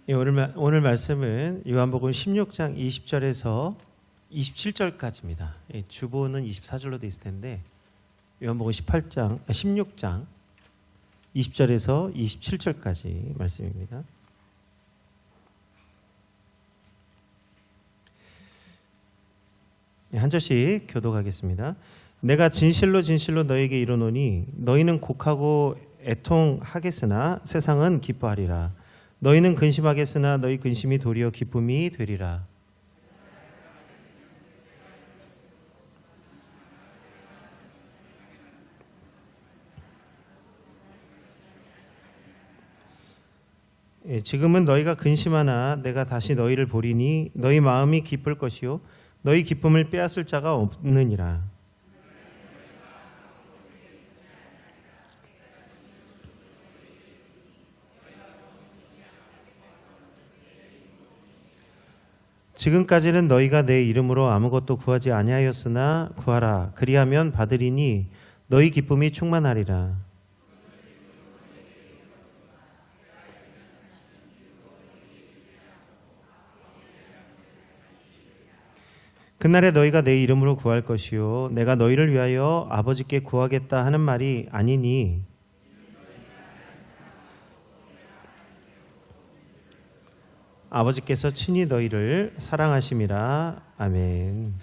예, 오늘 말씀은 요한복음 16장 20절에서 27절까지입니다. 예, 주보는 24절로 되어 있을 텐데 요한복음 16장 20절에서 27절까지 말씀입니다. 예, 한 절씩 교독하겠습니다. 내가 진실로 진실로 너에게 이르노니 너희는 곡하고 애통하겠으나 세상은 기뻐하리라. 너희는 근심하겠으나 너희 근심이 도리어 기쁨이 되리라. 예, 지금은 너희가 근심하나 내가 다시 너희를 보리니 너희 마음이 기쁠 것이요 너희 기쁨을 빼앗을 자가 없느니라. 지금까지는 너희가 내 이름으로 아무것도 구하지 아니하였으나 구하라 그리하면 받으리니 너희 기쁨이 충만하리라. 그날에 너희가 내 이름으로 구할 것이요 내가 너희를 위하여 아버지께 구하겠다 하는 말이 아니니 아버지께서 친히 너희를 사랑하심이라. 아멘.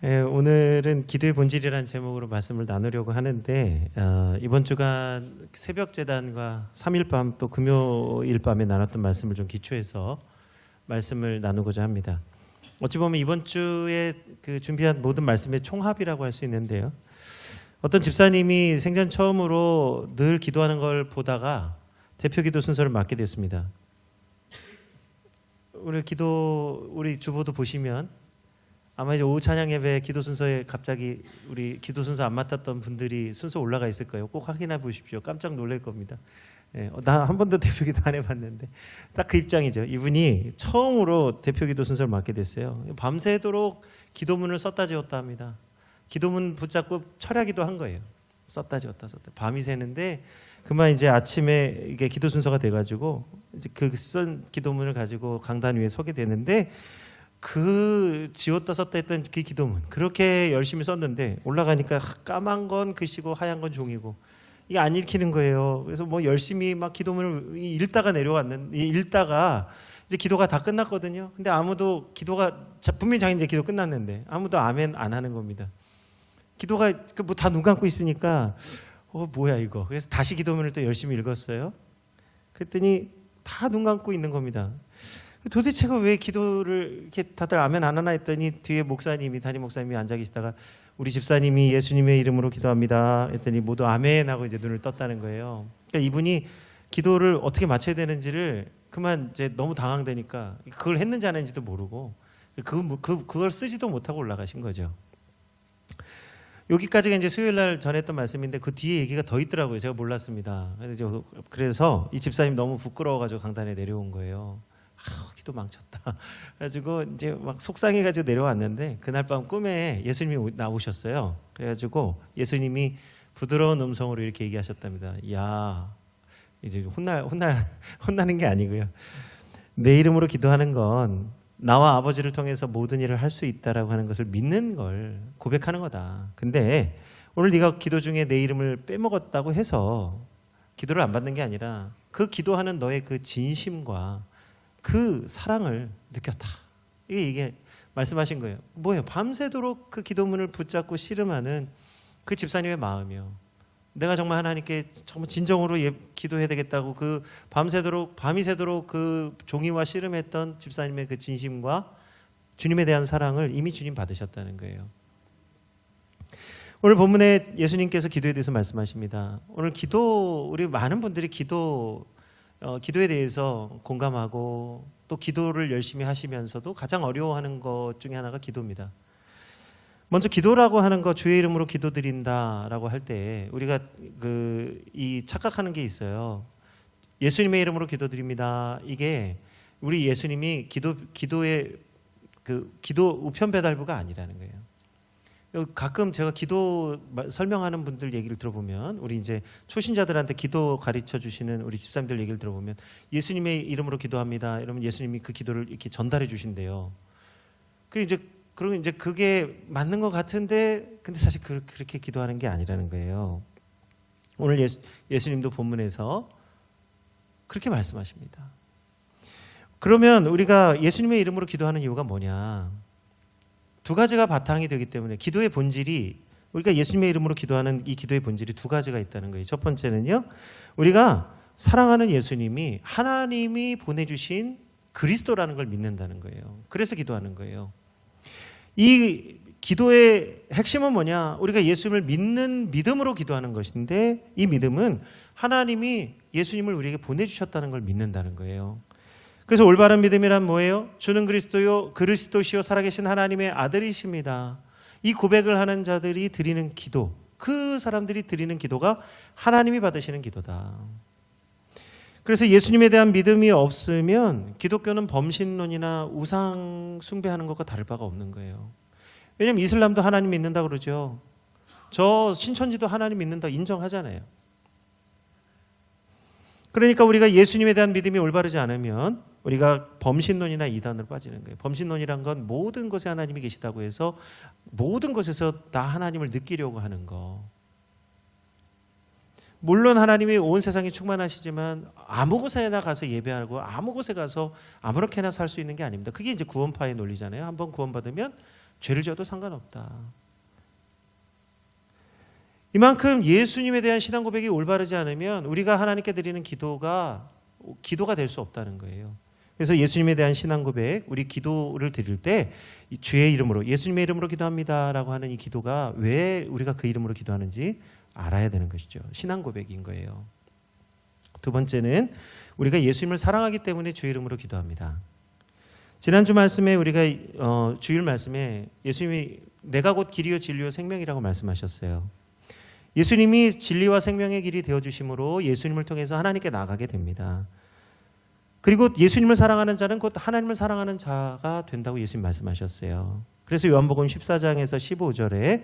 예, 오늘은 기도의 본질이라는 제목으로 말씀을 나누려고 하는데 이번 주간 새벽 제단과 3일 밤 또 금요일 밤에 나눴던 말씀을 좀 기초해서 말씀을 나누고자 합니다. 어찌 보면 이번 주에 그 준비한 모든 말씀의 총합이라고 할 수 있는데요. 어떤 집사님이 생전 처음으로 늘 기도하는 걸 보다가 대표 기도 순서를 맡게 됐습니다. 우리 주보도 보시면 아마 이제 오후 찬양 예배 기도 순서에 갑자기 우리 기도 순서 안 맡았던 분들이 순서 올라가 있을 거예요. 꼭 확인해 보십시오. 깜짝 놀랄 겁니다. 예, 나 한 번도 대표 기도 안 해봤는데 딱 그 입장이죠. 이분이 처음으로 대표 기도 순서를 맡게 됐어요. 밤새도록 기도문을 썼다 지웠다 합니다. 기도문 붙잡고 철야기도 한 거예요. 썼다 지웠다 밤이 새는데 그만 이제 아침에 이게 기도 순서가 돼가지고 이제 그 쓴 기도문을 가지고 강단 위에 서게 되는데 그 지웠다 썼다 했던 그 기도문 그렇게 열심히 썼는데 올라가니까 까만 건 글씨고 하얀 건 종이고 이게 안 읽히는 거예요. 그래서 뭐 열심히 막 기도문을 읽다가 읽다가 이제 기도가 다 끝났거든요. 근데 아무도 분명히 자기 이제 기도 끝났는데 아무도 아멘 안 하는 겁니다. 기도가 뭐 다 눈 감고 있으니까 뭐야 이거. 그래서 다시 기도문을 또 열심히 읽었어요. 그랬더니 다 눈 감고 있는 겁니다. 도대체 왜 기도를 이렇게 다들 아멘 안 하나 했더니 뒤에 담임 목사님이 앉아 계시다가 우리 집사님이 예수님의 이름으로 기도합니다 했더니 모두 아멘 하고 이제 눈을 떴다는 거예요. 그러니까 이분이 기도를 어떻게 맞춰야 되는지를 그만 이제 너무 당황되니까 그걸 했는지 안 했는지도 모르고 그걸 쓰지도 못하고 올라가신 거죠. 여기까지가 이제 수요일 날 전했던 말씀인데 그 뒤에 얘기가 더 있더라고요. 제가 몰랐습니다. 그래서 이 집사님 너무 부끄러워가지고 강단에 내려온 거예요. 기도 망쳤다. 그래가지고 이제 막 속상해가지고 내려왔는데 그날 밤 꿈에 예수님이 나오셨어요. 그래가지고 예수님이 부드러운 음성으로 이렇게 얘기하셨답니다. 야, 이제 혼나는 게 아니고요. 내 이름으로 기도하는 건 나와 아버지를 통해서 모든 일을 할 수 있다라고 하는 것을 믿는 걸 고백하는 거다. 근데 오늘 네가 기도 중에 내 이름을 빼먹었다고 해서 기도를 안 받는 게 아니라 그 기도하는 너의 그 진심과 그 사랑을 느꼈다. 이게 말씀하신 거예요. 뭐예요? 밤새도록 그 기도문을 붙잡고 씨름하는 그 집사님의 마음이요. 내가 정말 하나님께 정말 진정으로 기도해야 되겠다고 그 밤이 새도록 그 종이와 씨름했던 집사님의 그 진심과 주님에 대한 사랑을 이미 주님 받으셨다는 거예요. 오늘 본문에 예수님께서 기도에 대해서 말씀하십니다. 오늘 우리 많은 분들이 기도에 대해서 공감하고 또 기도를 열심히 하시면서도 가장 어려워하는 것 중에 하나가 기도입니다. 먼저 기도라고 하는 거 주의 이름으로 기도드린다라고 할 때 우리가 이 착각하는 게 있어요. 예수님의 이름으로 기도드립니다. 이게 우리 예수님이 기도의 기도 우편 배달부가 아니라는 거예요. 가끔 제가 기도 설명하는 분들 얘기를 들어보면, 우리 이제 초신자들한테 기도 가르쳐 주시는 우리 집사님들 얘기를 들어보면, 예수님의 이름으로 기도합니다. 이러면 예수님이 그 기도를 이렇게 전달해 주신대요. 그리고 이제 그게 맞는 것 같은데, 근데 사실 그렇게 기도하는 게 아니라는 거예요. 오늘 예수님도 본문에서 그렇게 말씀하십니다. 그러면 우리가 예수님의 이름으로 기도하는 이유가 뭐냐? 두 가지가 바탕이 되기 때문에, 기도의 본질이, 우리가 예수님의 이름으로 기도하는 이 기도의 본질이 두 가지가 있다는 거예요. 첫 번째는요, 우리가 사랑하는 예수님이 하나님이 보내주신 그리스도라는 걸 믿는다는 거예요. 그래서 기도하는 거예요. 이 기도의 핵심은 뭐냐? 우리가 예수님을 믿는 믿음으로 기도하는 것인데, 이 믿음은 하나님이 예수님을 우리에게 보내주셨다는 걸 믿는다는 거예요. 그래서 올바른 믿음이란 뭐예요? 주는 그리스도시요 살아계신 하나님의 아들이십니다. 이 고백을 하는 자들이 드리는 기도, 그 사람들이 드리는 기도가 하나님이 받으시는 기도다. 그래서 예수님에 대한 믿음이 없으면 기독교는 범신론이나 우상 숭배하는 것과 다를 바가 없는 거예요. 왜냐하면 이슬람도 하나님 믿는다 그러죠. 저 신천지도 하나님 믿는다 인정하잖아요. 그러니까 우리가 예수님에 대한 믿음이 올바르지 않으면 우리가 범신론이나 이단으로 빠지는 거예요. 범신론이란 건 모든 곳에 하나님이 계시다고 해서 모든 곳에서 나 하나님을 느끼려고 하는 거. 물론 하나님이 온 세상에 충만하시지만 아무 곳에나 가서 예배하고 아무 곳에 가서 아무렇게나 살 수 있는 게 아닙니다. 그게 이제 구원파의 논리잖아요. 한번 구원받으면 죄를 지어도 상관없다. 이만큼 예수님에 대한 신앙 고백이 올바르지 않으면 우리가 하나님께 드리는 기도가 될 수 없다는 거예요. 그래서 예수님에 대한 신앙 고백, 우리 기도를 드릴 때 주의 이름으로, 예수님의 이름으로 기도합니다라고 하는 이 기도가 왜 우리가 그 이름으로 기도하는지 알아야 되는 것이죠. 신앙 고백인 거예요. 두 번째는 우리가 예수님을 사랑하기 때문에 주의 이름으로 기도합니다. 지난주 말씀에 우리가 주일 말씀에 예수님이 내가 곧 길이요 진리요 생명이라고 말씀하셨어요. 예수님이 진리와 생명의 길이 되어주심으로 예수님을 통해서 하나님께 나가게 됩니다. 그리고 예수님을 사랑하는 자는 곧 하나님을 사랑하는 자가 된다고 예수님 말씀하셨어요. 그래서 요한복음 14장에서 15절에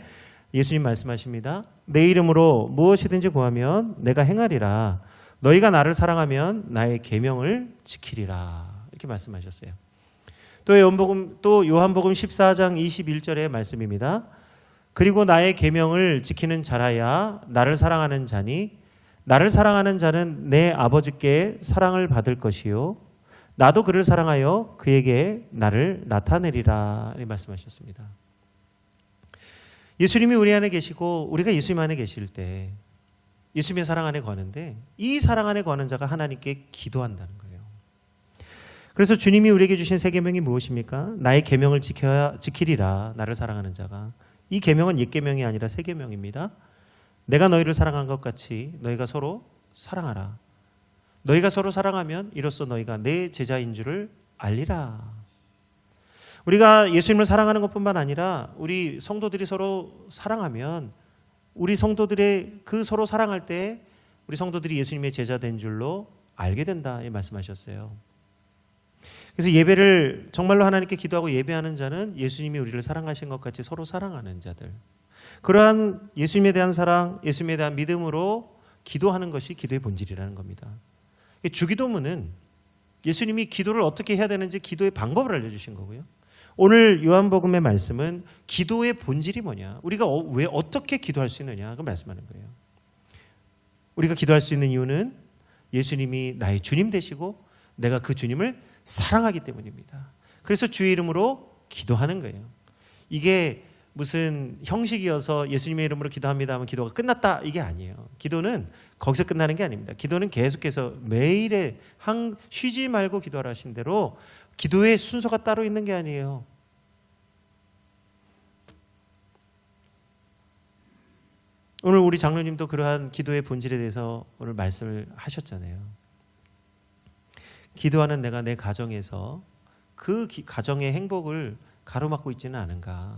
예수님 말씀하십니다. 내 이름으로 무엇이든지 구하면 내가 행하리라. 너희가 나를 사랑하면 나의 계명을 지키리라. 이렇게 말씀하셨어요. 또 요한복음 14장 21절의 말씀입니다. 그리고 나의 계명을 지키는 자라야 나를 사랑하는 자니 나를 사랑하는 자는 내 아버지께 사랑을 받을 것이요 나도 그를 사랑하여 그에게 나를 나타내리라. 이렇게 말씀하셨습니다. 예수님이 우리 안에 계시고 우리가 예수님 안에 계실 때 예수님의 사랑 안에 거하는데, 이 사랑 안에 거하는 자가 하나님께 기도한다는 거예요. 그래서 주님이 우리에게 주신 세 계명이 무엇입니까? 나의 계명을 지키리라. 나를 사랑하는 자가. 이 계명은 옛 계명이 아니라 새 계명입니다. 내가 너희를 사랑한 것 같이 너희가 서로 사랑하라. 너희가 서로 사랑하면 이로써 너희가 내 제자인 줄을 알리라. 우리가 예수님을 사랑하는 것뿐만 아니라 우리 성도들이 서로 사랑하면, 우리 성도들의 그 서로 사랑할 때 우리 성도들이 예수님의 제자 된 줄로 알게 된다. 이 말씀하셨어요. 그래서 예배를 정말로 하나님께 기도하고 예배하는 자는 예수님이 우리를 사랑하신 것 같이 서로 사랑하는 자들. 그러한 예수님에 대한 사랑, 예수님에 대한 믿음으로 기도하는 것이 기도의 본질이라는 겁니다. 주기도문은 예수님이 기도를 어떻게 해야 되는지 기도의 방법을 알려주신 거고요. 오늘 요한복음의 말씀은 기도의 본질이 뭐냐, 우리가 왜 어떻게 기도할 수 있느냐, 그 말씀하는 거예요. 우리가 기도할 수 있는 이유는 예수님이 나의 주님 되시고 내가 그 주님을 사랑하기 때문입니다. 그래서 주의 이름으로 기도하는 거예요. 이게 무슨 형식이어서 예수님의 이름으로 기도합니다 하면 기도가 끝났다, 이게 아니에요. 기도는 거기서 끝나는 게 아닙니다. 기도는 계속해서 매일에 쉬지 말고 기도하라 하신 대로 기도의 순서가 따로 있는 게 아니에요. 오늘 우리 장로님도 그러한 기도의 본질에 대해서 오늘 말씀을 하셨잖아요. 기도하는 내가 내 가정에서 그 가정의 행복을 가로막고 있지는 않은가,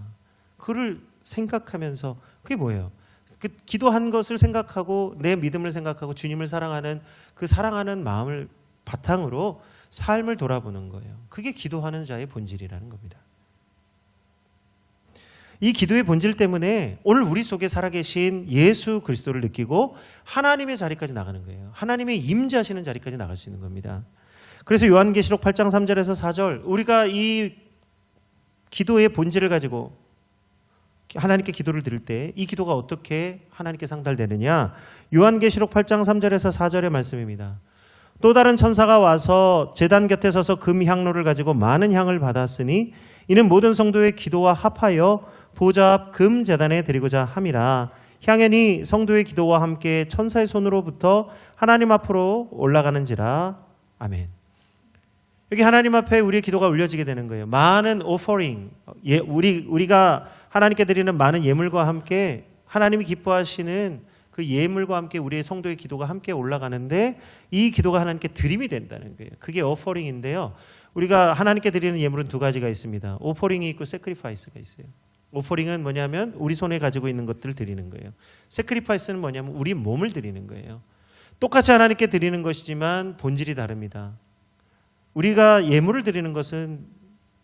그를 생각하면서, 그게 뭐예요? 그 기도한 것을 생각하고 내 믿음을 생각하고 주님을 사랑하는 그 사랑하는 마음을 바탕으로 삶을 돌아보는 거예요. 그게 기도하는 자의 본질이라는 겁니다. 이 기도의 본질 때문에 오늘 우리 속에 살아계신 예수 그리스도를 느끼고 하나님의 자리까지 나가는 거예요. 하나님의 임재하시는 자리까지 나갈 수 있는 겁니다. 그래서 요한계시록 8장 3절에서 4절, 우리가 이 기도의 본질을 가지고 하나님께 기도를 드릴 때 이 기도가 어떻게 하나님께 상달되느냐, 요한계시록 8장 3절에서 4절의 말씀입니다. 또 다른 천사가 와서 제단 곁에 서서 금 향로를 가지고 많은 향을 받았으니 이는 모든 성도의 기도와 합하여 보좌 앞 금 제단에 드리고자 함이라. 향연이 성도의 기도와 함께 천사의 손으로부터 하나님 앞으로 올라가는지라. 아멘. 여기 하나님 앞에 우리의 기도가 올려지게 되는 거예요. 많은 오퍼링, 우리가 하나님께 드리는 많은 예물과 함께 하나님이 기뻐하시는 그 예물과 함께 우리의 성도의 기도가 함께 올라가는데, 이 기도가 하나님께 드림이 된다는 거예요. 그게 오퍼링인데요. 우리가 하나님께 드리는 예물은 두 가지가 있습니다. 오퍼링이 있고 세크리파이스가 있어요. 오퍼링은 뭐냐면 우리 손에 가지고 있는 것들을 드리는 거예요. 세크리파이스는 뭐냐면 우리 몸을 드리는 거예요. 똑같이 하나님께 드리는 것이지만 본질이 다릅니다. 우리가 예물을 드리는 것은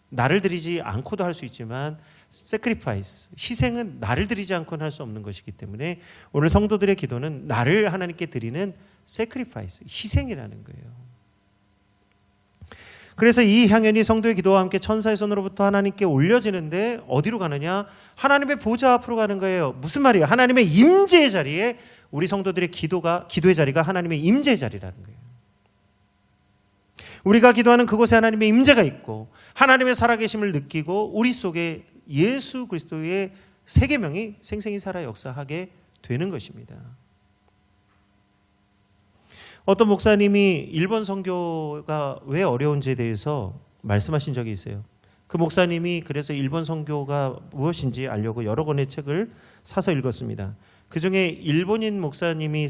나를 드리지 않고도 할 수 있지만, 세크리파이스, 희생은 나를 드리지 않고는 할 수 없는 것이기 때문에 오늘 성도들의 기도는 나를 하나님께 드리는 세크리파이스, 희생이라는 거예요. 그래서 이 향연이 성도의 기도와 함께 천사의 손으로부터 하나님께 올려지는데 어디로 가느냐? 하나님의 보좌 앞으로 가는 거예요. 무슨 말이에요? 하나님의 임재의 자리에 우리 성도들의 기도의 자리가 하나님의 임재의 자리라는 거예요. 우리가 기도하는 그곳에 하나님의 임재가 있고 하나님의 살아계심을 느끼고 우리 속에 예수 그리스도의 세계명이 생생히 살아 역사하게 되는 것입니다. 어떤 목사님이 일본 선교가 왜 어려운지에 대해서 말씀하신 적이 있어요. 그 목사님이 그래서 일본 선교가 무엇인지 알려고 여러 권의 책을 사서 읽었습니다. 그중에 일본인 목사님이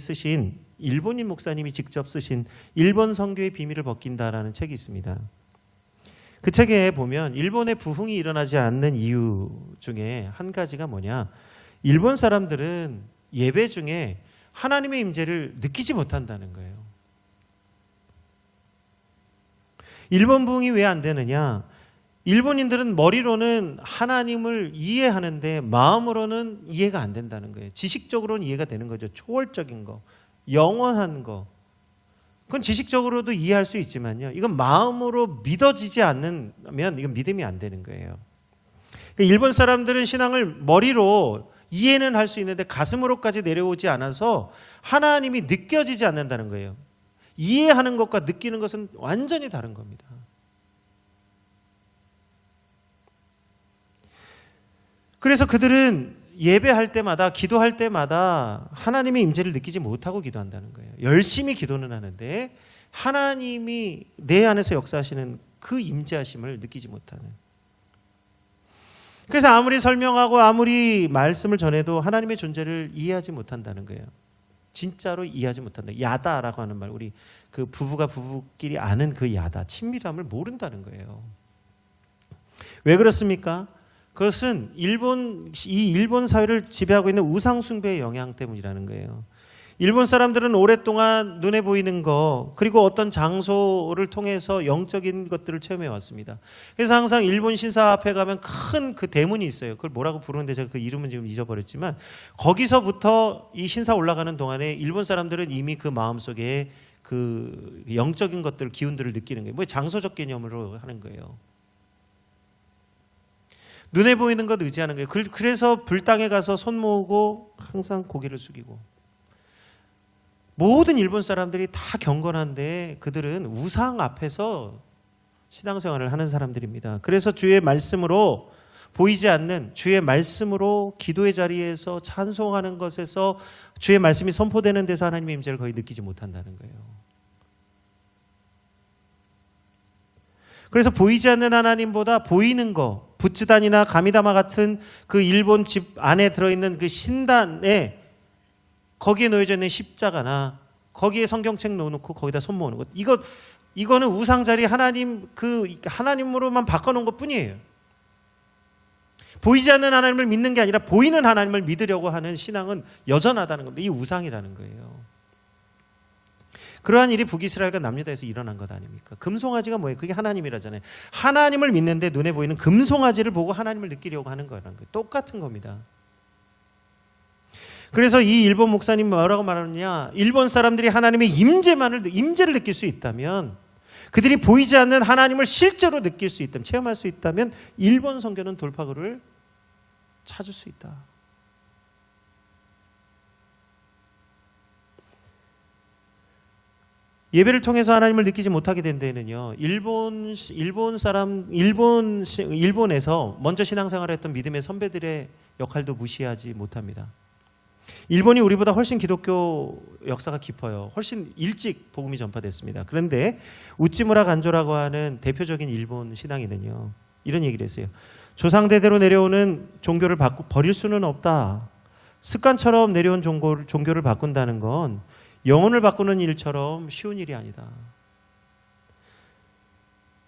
직접 쓰신 일본 선교의 비밀을 벗긴다라는 책이 있습니다. 그 책에 보면 일본의 부흥이 일어나지 않는 이유 중에 한 가지가 뭐냐, 일본 사람들은 예배 중에 하나님의 임재를 느끼지 못한다는 거예요. 일본 부흥이 왜 안 되느냐? 일본인들은 머리로는 하나님을 이해하는데 마음으로는 이해가 안 된다는 거예요. 지식적으로는 이해가 되는 거죠. 초월적인 거, 영원한 거. 그건 지식적으로도 이해할 수 있지만요, 이건 마음으로 믿어지지 않으면 이건 믿음이 안 되는 거예요. 일본 사람들은 신앙을 머리로 이해는 할 수 있는데 가슴으로까지 내려오지 않아서 하나님이 느껴지지 않는다는 거예요. 이해하는 것과 느끼는 것은 완전히 다른 겁니다. 그래서 그들은 예배할 때마다, 기도할 때마다 하나님의 임재를 느끼지 못하고 기도한다는 거예요. 열심히 기도는 하는데 하나님이 내 안에서 역사하시는 그 임재하심을 느끼지 못하는. 그래서 아무리 설명하고 아무리 말씀을 전해도 하나님의 존재를 이해하지 못한다는 거예요. 진짜로 이해하지 못한다. 야다라고 하는 말, 우리 그 부부가 부부끼리 아는 그 야다, 친밀함을 모른다는 거예요. 왜 그렇습니까? 그것은 일본 사회를 지배하고 있는 우상 숭배의 영향 때문이라는 거예요. 일본 사람들은 오랫동안 눈에 보이는 거, 그리고 어떤 장소를 통해서 영적인 것들을 체험해 왔습니다. 그래서 항상 일본 신사 앞에 가면 큰 그 대문이 있어요. 그걸 뭐라고 부르는데 제가 그 이름은 지금 잊어버렸지만, 거기서부터 이 신사 올라가는 동안에 일본 사람들은 이미 그 마음속에 그 영적인 것들, 기운들을 느끼는 거예요. 뭐 장소적 개념으로 하는 거예요. 눈에 보이는 것 의지하는 거예요. 그래서 불당에 가서 손 모으고 항상 고개를 숙이고. 모든 일본 사람들이 다 경건한데 그들은 우상 앞에서 신앙생활을 하는 사람들입니다. 그래서 주의 말씀으로, 보이지 않는 주의 말씀으로 기도의 자리에서 찬송하는 것에서, 주의 말씀이 선포되는 데서 하나님의 임재를 거의 느끼지 못한다는 거예요. 그래서 보이지 않는 하나님보다 보이는 거, 부츠단이나 가미다마 같은 그 일본 집 안에 들어있는 그 신단에, 거기에 놓여져 있는 십자가나 거기에 성경책 놓고 거기다 손 모으는 것, 이거는 우상자리 하나님으로만 바꿔놓은 것 뿐이에요. 보이지 않는 하나님을 믿는 게 아니라 보이는 하나님을 믿으려고 하는 신앙은 여전하다는 겁니다. 이 우상이라는 거예요. 그러한 일이 북이스라엘과 남유다에서 일어난 것 아닙니까? 금송아지가 뭐예요? 그게 하나님이라잖아요. 하나님을 믿는데 눈에 보이는 금송아지를 보고 하나님을 느끼려고 하는 거라는 거예요. 똑같은 겁니다. 그래서 이 일본 목사님 뭐라고 말하느냐, 일본 사람들이 하나님의 임재를 느낄 수 있다면, 그들이 보이지 않는 하나님을 실제로 느낄 수 있다면, 체험할 수 있다면 일본 선교는 돌파구를 찾을 수 있다. 예배를 통해서 하나님을 느끼지 못하게 된 데에는요, 일본에서 먼저 신앙생활을 했던 믿음의 선배들의 역할도 무시하지 못합니다. 일본이 우리보다 훨씬 기독교 역사가 깊어요. 훨씬 일찍 복음이 전파됐습니다. 그런데 우찌무라 간조라고 하는 대표적인 일본 신앙인은요, 이런 얘기를 했어요. 조상대대로 내려오는 종교를 버릴 수는 없다. 습관처럼 내려온 종교를 바꾼다는 건 영혼을 바꾸는 일처럼 쉬운 일이 아니다.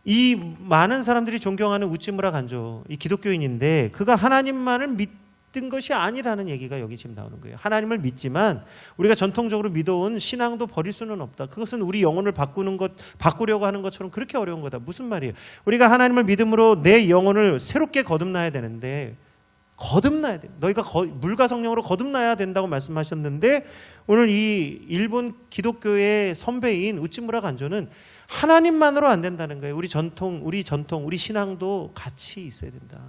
이 많은 사람들이 존경하는 우찌무라 간조, 이 기독교인인데 그가 하나님만을 믿은 것이 아니라는 얘기가 여기 지금 나오는 거예요. 하나님을 믿지만 우리가 전통적으로 믿어온 신앙도 버릴 수는 없다. 그것은 우리 영혼을 바꾸려고 하는 것처럼 그렇게 어려운 거다. 무슨 말이에요? 우리가 하나님을 믿음으로 내 영혼을 새롭게 거듭나야 되는데, 거듭나야 돼. 너희가 물과 성령으로 거듭나야 된다고 말씀하셨는데, 오늘 이 일본 기독교의 선배인 우찌무라 간조는 하나님만으로 안 된다는 거예요. 우리 전통, 우리 신앙도 같이 있어야 된다.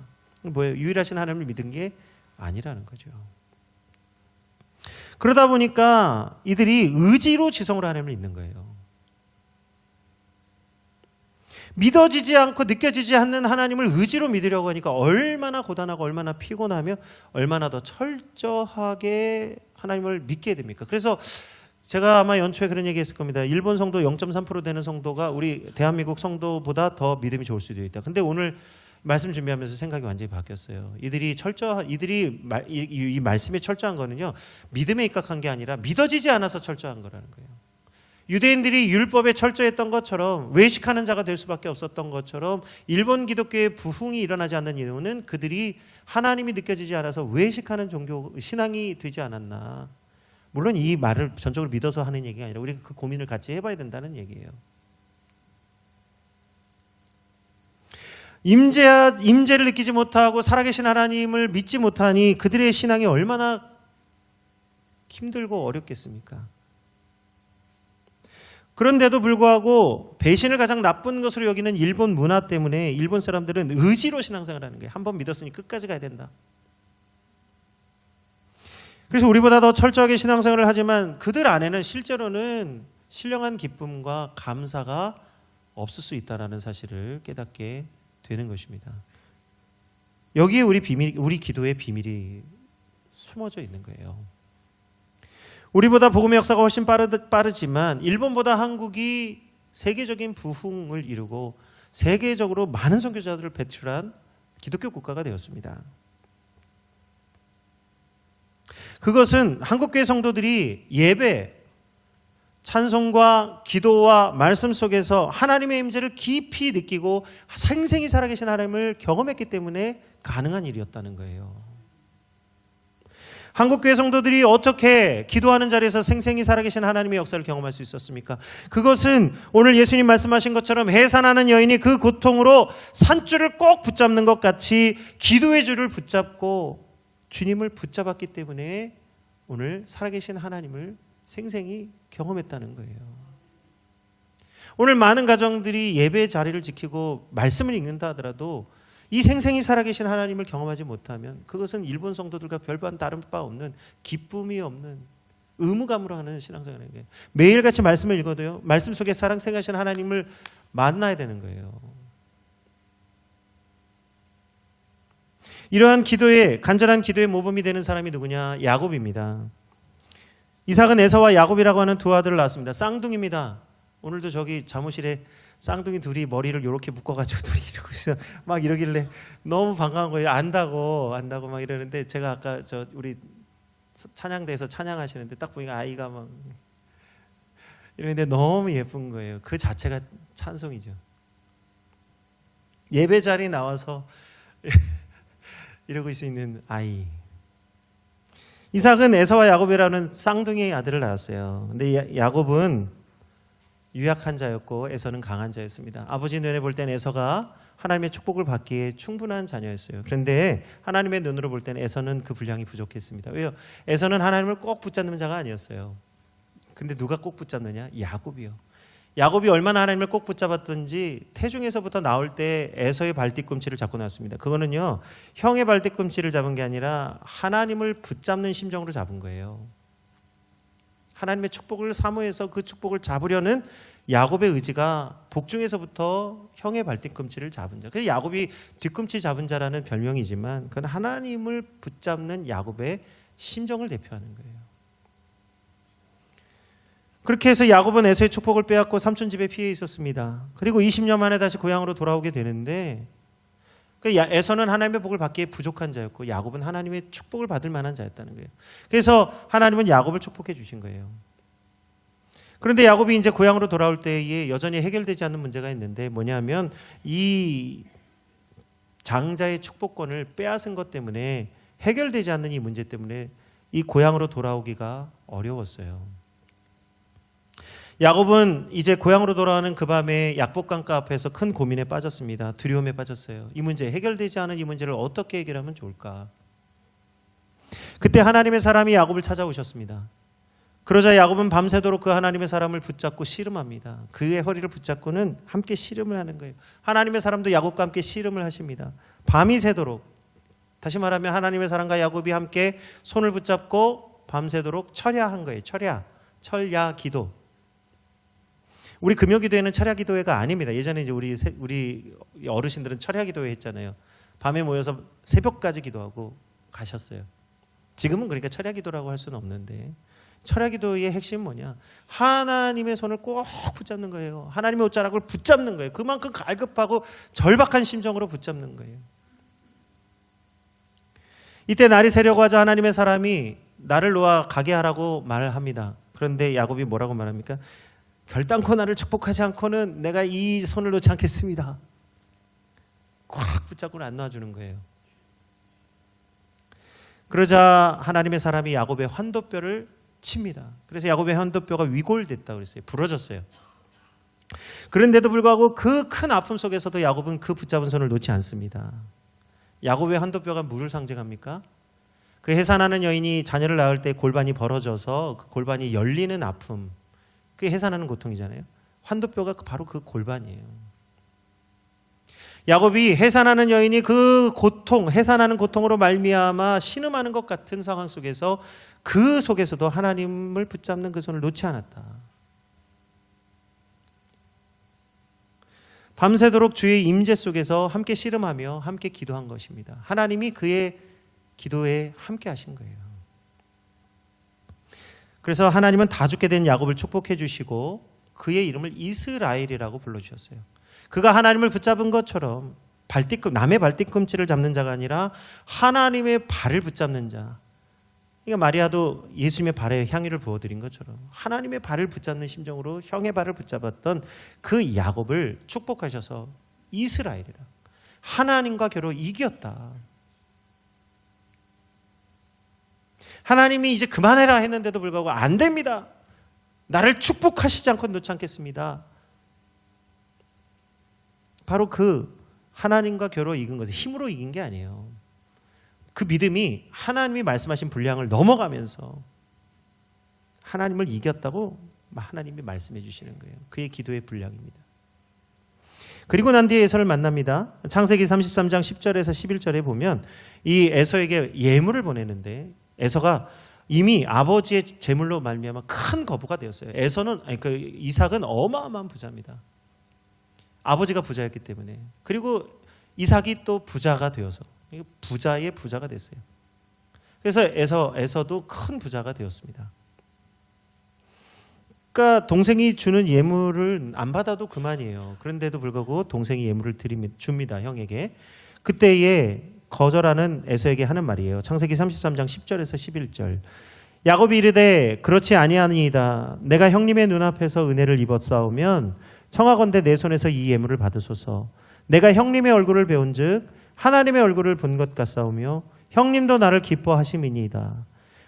뭐예요? 유일하신 하나님을 믿은 게 아니라는 거죠. 그러다 보니까 이들이 의지로 지성으로 하나님을 믿는 거예요. 믿어지지 않고 느껴지지 않는 하나님을 의지로 믿으려고 하니까 얼마나 고단하고 얼마나 피곤하며 얼마나 더 철저하게 하나님을 믿게 됩니까? 그래서 제가 아마 연초에 그런 얘기 했을 겁니다. 일본 성도 0.3% 되는 성도가 우리 대한민국 성도보다 더 믿음이 좋을 수도 있다. 근데 오늘 말씀 준비하면서 생각이 완전히 바뀌었어요. 이 말씀에 철저한 거는요, 믿음에 입각한 게 아니라 믿어지지 않아서 철저한 거라는 거예요. 유대인들이 율법에 철저했던 것처럼, 외식하는 자가 될 수밖에 없었던 것처럼, 일본 기독교의 부흥이 일어나지 않는 이유는 그들이 하나님이 느껴지지 않아서 외식하는 종교 신앙이 되지 않았나. 물론 이 말을 전적으로 믿어서 하는 얘기가 아니라 우리가 그 고민을 같이 해봐야 된다는 얘기예요. 임재를 느끼지 못하고 살아계신 하나님을 믿지 못하니 그들의 신앙이 얼마나 힘들고 어렵겠습니까? 그런데도 불구하고 배신을 가장 나쁜 것으로 여기는 일본 문화 때문에 일본 사람들은 의지로 신앙생활을 하는 거예요. 한번 믿었으니 끝까지 가야 된다. 그래서 우리보다 더 철저하게 신앙생활을 하지만 그들 안에는 실제로는 신령한 기쁨과 감사가 없을 수 있다는 사실을 깨닫게 되는 것입니다. 여기에 우리 기도의 비밀이 숨어져 있는 거예요. 우리보다 복음의 역사가 훨씬 빠르지만 일본보다 한국이 세계적인 부흥을 이루고 세계적으로 많은 선교자들을 배출한 기독교 국가가 되었습니다. 그것은 한국교회 성도들이 예배, 찬송과 기도와 말씀 속에서 하나님의 임재를 깊이 느끼고 생생히 살아계신 하나님을 경험했기 때문에 가능한 일이었다는 거예요. 한국교회 성도들이 어떻게 기도하는 자리에서 생생히 살아계신 하나님의 역사를 경험할 수 있었습니까? 그것은 오늘 예수님 말씀하신 것처럼 해산하는 여인이 그 고통으로 산줄을 꼭 붙잡는 것 같이 기도의 줄을 붙잡고 주님을 붙잡았기 때문에 오늘 살아계신 하나님을 생생히 경험했다는 거예요. 오늘 많은 가정들이 예배 자리를 지키고 말씀을 읽는다 하더라도 이 생생히 살아계신 하나님을 경험하지 못하면 그것은 일본 성도들과 별반 다른 바 없는, 기쁨이 없는 의무감으로 하는 신앙생활인 거예요. 매일같이 말씀을 읽어도요, 말씀 속에 살아계신 하나님을 만나야 되는 거예요. 이러한 간절한 기도의 모범이 되는 사람이 누구냐? 야곱입니다. 이삭은 에서와 야곱이라고 하는 두 아들을 낳았습니다. 쌍둥이입니다. 오늘도 저기 사무실에 쌍둥이 둘이 머리를 이렇게 묶어가지고 둘이 이러고 있어. 막 이러길래 너무 반가운 거예요. 안다고 막 이러는데, 제가 아까 우리 찬양대에서 찬양하시는데 딱 보니까 아이가 막 이러는데 너무 예쁜 거예요. 그 자체가 찬송이죠. 예배 자리 나와서 이러고 있는 아이. 이삭은 에서와 야곱이라는 쌍둥이 아들을 낳았어요. 근데 야곱은 유약한 자였고 에서는 강한 자였습니다. 아버지 눈에 볼 때는 에서가 하나님의 축복을 받기에 충분한 자녀였어요. 그런데 하나님의 눈으로 볼 때는 에서는 그 분량이 부족했습니다. 왜요? 에서는 하나님을 꼭 붙잡는 자가 아니었어요. 근데 누가 꼭 붙잡느냐? 야곱이요. 야곱이 얼마나 하나님을 꼭 붙잡았던지 태중에서부터 나올 때 에서의 발뒤꿈치를 잡고 나왔습니다. 그거는요, 형의 발뒤꿈치를 잡은 게 아니라 하나님을 붙잡는 심정으로 잡은 거예요. 하나님의 축복을 사모해서 그 축복을 잡으려는 야곱의 의지가 복중에서부터 형의 발뒤꿈치를 잡은 자. 그래서 야곱이 뒤꿈치 잡은 자라는 별명이지만 그건 하나님을 붙잡는 야곱의 심정을 대표하는 거예요. 그렇게 해서 야곱은 에서의 축복을 빼앗고 삼촌 집에 피해 있었습니다. 그리고 20년 만에 다시 고향으로 돌아오게 되는데 에서는 하나님의 복을 받기에 부족한 자였고 야곱은 하나님의 축복을 받을 만한 자였다는 거예요. 그래서 하나님은 야곱을 축복해 주신 거예요. 그런데 야곱이 이제 고향으로 돌아올 때에 여전히 해결되지 않는 문제가 있는데 뭐냐면 이 장자의 축복권을 빼앗은 것 때문에 해결되지 않는 이 문제 때문에 이 고향으로 돌아오기가 어려웠어요. 야곱은 이제 고향으로 돌아오는 그 밤에 약복강가 앞에서 큰 고민에 빠졌습니다. 두려움에 빠졌어요. 이 문제, 해결되지 않은 이 문제를 어떻게 해결하면 좋을까? 그때 하나님의 사람이 야곱을 찾아오셨습니다. 그러자 야곱은 밤새도록 그 하나님의 사람을 붙잡고 씨름합니다. 그의 허리를 붙잡고는 함께 씨름을 하는 거예요. 하나님의 사람도 야곱과 함께 씨름을 하십니다. 밤이 새도록, 다시 말하면 하나님의 사람과 야곱이 함께 손을 붙잡고 밤새도록 철야한 거예요. 철야 기도. 우리 금요기도회는 철야기도회가 아닙니다. 예전에 이제 우리 어르신들은 철야기도회 했잖아요. 밤에 모여서 새벽까지 기도하고 가셨어요. 지금은 그러니까 철야기도라고 할 수는 없는데 철야기도의 핵심은 뭐냐? 하나님의 손을 꼭 붙잡는 거예요. 하나님의 옷자락을 붙잡는 거예요. 그만큼 갈급하고 절박한 심정으로 붙잡는 거예요. 이때 날이 새려고 하자 하나님의 사람이 나를 놓아 가게 하라고 말을 합니다. 그런데 야곱이 뭐라고 말합니까? 결단코 나를 축복하지 않고는 내가 이 손을 놓지 않겠습니다. 꽉 붙잡고는 안 놔주는 거예요. 그러자 하나님의 사람이 야곱의 환도뼈를 칩니다. 그래서 야곱의 환도뼈가 위골됐다고 그랬어요. 부러졌어요. 그런데도 불구하고 그 큰 아픔 속에서도 야곱은 그 붙잡은 손을 놓지 않습니다. 야곱의 환도뼈가 뭐를 상징합니까? 그 해산하는 여인이 자녀를 낳을 때 골반이 벌어져서 그 골반이 열리는 아픔, 그게 해산하는 고통이잖아요. 환도뼈가 바로 그 골반이에요. 야곱이 해산하는 여인이 그 고통, 해산하는 고통으로 말미암아 신음하는 것 같은 상황 속에서 그 속에서도 하나님을 붙잡는 그 손을 놓지 않았다. 밤새도록 주의 임재 속에서 함께 씨름하며 함께 기도한 것입니다. 하나님이 그의 기도에 함께 하신 거예요. 그래서 하나님은 다 죽게 된 야곱을 축복해 주시고 그의 이름을 이스라엘이라고 불러주셨어요. 그가 하나님을 붙잡은 것처럼 남의 발뒤꿈치를 잡는 자가 아니라 하나님의 발을 붙잡는 자. 그러니까 마리아도 예수님의 발에 향유를 부어드린 것처럼 하나님의 발을 붙잡는 심정으로 형의 발을 붙잡았던 그 야곱을 축복하셔서 이스라엘이라. 하나님과 겨루 이겼다. 하나님이 이제 그만해라 했는데도 불구하고 안 됩니다. 나를 축복하시지 않고 놓지 않겠습니다. 바로 그 하나님과 겨루 이긴 것은 힘으로 이긴 게 아니에요. 그 믿음이 하나님이 말씀하신 분량을 넘어가면서 하나님을 이겼다고 하나님이 말씀해 주시는 거예요. 그의 기도의 분량입니다. 그리고 난 뒤에 에서를 만납니다. 창세기 33장 10절에서 11절에 보면 이 에서에게 예물을 보내는데 에서가 이미 아버지의 재물로 말미암아 큰 거부가 되었어요. 이삭은 어마어마한 부자입니다. 아버지가 부자였기 때문에. 그리고 이삭이 또 부자가 되어서 부자의 부자가 됐어요. 그래서 에서도 큰 부자가 되었습니다. 그러니까 동생이 주는 예물을 안 받아도 그만이에요. 그런데도 불구하고 동생이 예물을 줍니다. 형에게. 그때에 거절하는 에서에게 하는 말이에요. 창세기 33장 10절에서 11절. 야곱이 이르되 그렇지 아니하니이다. 내가 형님의 눈앞에서 은혜를 입었사오면 청하건대 내 손에서 이 예물을 받으소서. 내가 형님의 얼굴을 배운즉 하나님의 얼굴을 본 것 같사오며 형님도 나를 기뻐하심이니이다.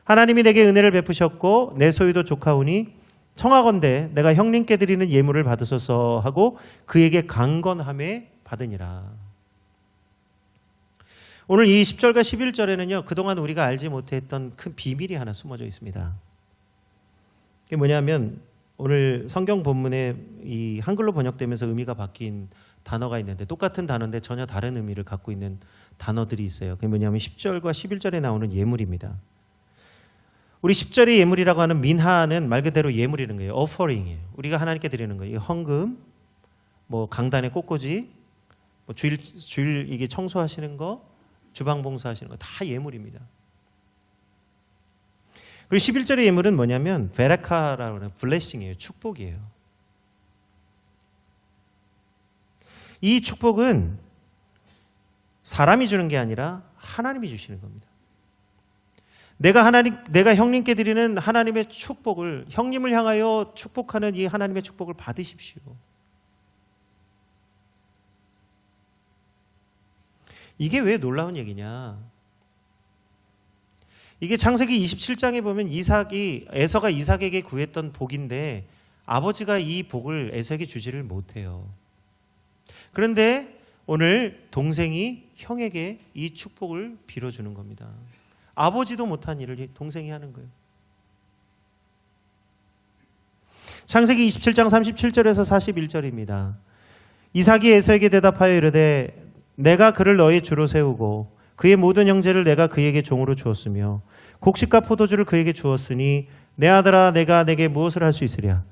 하나님이 내게 은혜를 베푸셨고 내 소유도 족하오니 청하건대 내가 형님께 드리는 예물을 받으소서 하고 그에게 강건함에 받으니라. 오늘 이 10절과 11절에는요, 그동안 우리가 알지 못했던 큰 비밀이 하나 숨어져 있습니다. 그게 뭐냐면 오늘 성경 본문에 이 한글로 번역되면서 의미가 바뀐 단어가 있는데, 똑같은 단어인데 전혀 다른 의미를 갖고 있는 단어들이 있어요. 그게 뭐냐면 10절과 11절에 나오는 예물입니다. 우리 10절의 예물이라고 하는 민하는 말 그대로 예물이라는 거예요. offering이에요. 우리가 하나님께 드리는 거예요. 헌금, 뭐 강단의 꽃꽂이, 뭐 주일 이게 청소하시는 거, 주방 봉사하시는 거 다 예물입니다. 그리고 11절의 예물은 뭐냐면 베라카라고 하는 블레싱이에요. 축복이에요. 이 축복은 사람이 주는 게 아니라 하나님이 주시는 겁니다. 내가 형님께 드리는 하나님의 축복을, 형님을 향하여 축복하는 이 하나님의 축복을 받으십시오. 이게 왜 놀라운 얘기냐? 이게 창세기 27장에 보면 에서가 이삭에게 구했던 복인데 아버지가 이 복을 에서에게 주지를 못해요. 그런데 오늘 동생이 형에게 이 축복을 빌어주는 겁니다. 아버지도 못한 일을 동생이 하는 거예요. 창세기 27장 37절에서 41절입니다. 이삭이 에서에게 대답하여 이르되 내가 그를 너의 주로 세우고 그의 모든 형제를 내가 그에게 종으로 주었으며 곡식과 포도주를 그에게 주었으니 내 아들아 내가 내게 무엇을 할 수 있으랴.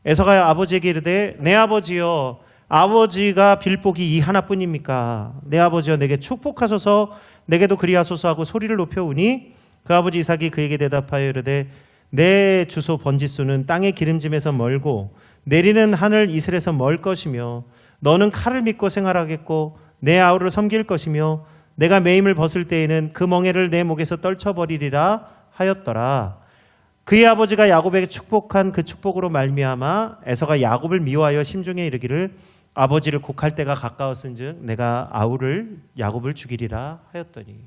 에서가 아버지에게 이르되 내 아버지여 아버지가 빌 복이 이 하나뿐입니까? 내 아버지여 내게 축복하소서 내게도 그리하소서 하고 소리를 높여 우니 그 아버지 이삭이 그에게 대답하여 이르되 내 주소 번지수는 땅의 기름짐에서 멀고 내리는 하늘 이슬에서 멀 것이며 너는 칼을 믿고 생활하겠고 내 아우를 섬길 것이며 내가 매임을 벗을 때에는 그 멍에를 내 목에서 떨쳐버리리라 하였더라. 그의 아버지가 야곱에게 축복한 그 축복으로 말미암아 에서가 야곱을 미워하여 심중에 이르기를 아버지를 곡할 때가 가까웠은즉 내가 아우를 야곱을 죽이리라 하였더니.